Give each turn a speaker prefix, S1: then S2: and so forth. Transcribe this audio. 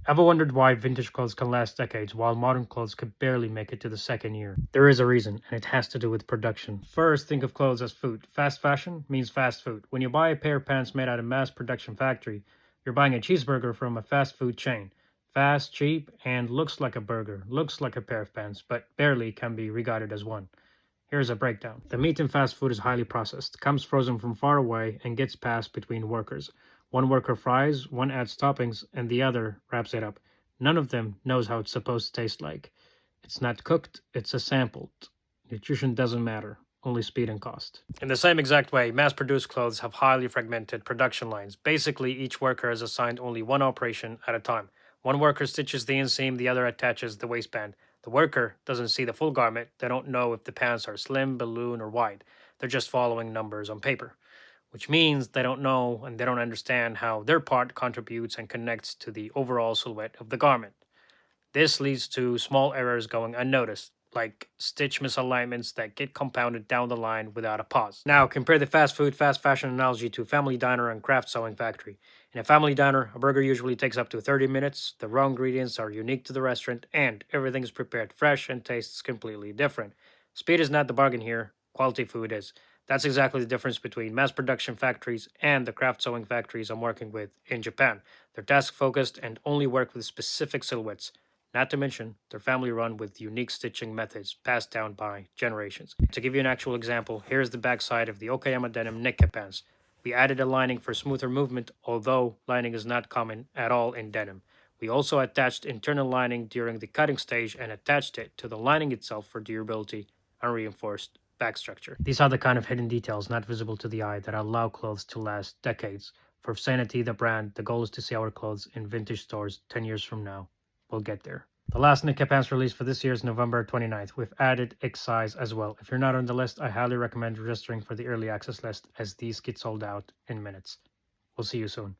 S1: Ever wondered why vintage clothes can last decades while modern clothes could barely make it to the second year? There is a reason, and it has to do with production. First, think of clothes as food. Fast fashion means fast food. When you buy a pair of pants made at a mass production factory, you're buying a cheeseburger from a fast food chain. Fast, cheap, and looks like a burger, looks like a pair of pants, but barely can be regarded as one. Here's a breakdown. The meat in fast food is highly processed, comes frozen from far away, and gets passed between workers. One worker fries, one adds toppings, and the other wraps it up. None of them knows how it's supposed to taste like. It's not cooked, it's a sampled. Nutrition doesn't matter, only speed and cost. In the same exact way, mass-produced clothes have highly fragmented production lines. Basically, each worker is assigned only one operation at a time. One worker stitches the inseam, the other attaches the waistband. The worker doesn't see the full garment. They don't know if the pants are slim, balloon, or wide. They're just following numbers on paper, which means they don't know and they don't understand how their part contributes and connects to the overall silhouette of the garment. This leads to small errors going unnoticed, like stitch misalignments that get compounded down the line without a pause. Now, compare the fast food, fast fashion analogy to family diner and craft sewing factory. In a family diner, a burger usually takes up to 30 minutes, the raw ingredients are unique to the restaurant, and everything is prepared fresh and tastes completely different. Speed is not the bargain here, quality food is. That's exactly the difference between mass production factories and the craft sewing factories I'm working with in Japan. They're task focused and only work with specific silhouettes. Not to mention, they're family run with unique stitching methods passed down by generations. To give you an actual example, here's the backside of the Okayama denim knit pants. We added a lining for smoother movement, although lining is not common at all in denim. We also attached internal lining during the cutting stage and attached it to the lining itself for durability and reinforced back structure. These are the kind of hidden details not visible to the eye that allow clothes to last decades. For Sanity, the brand, the goal is to see our clothes in vintage stores 10 years from now. We'll get there. The last Nikkei pants release for this year is November 29th. We've added X size as well. If you're not on the list, I highly recommend registering for the early access list as these get sold out in minutes. We'll see you soon.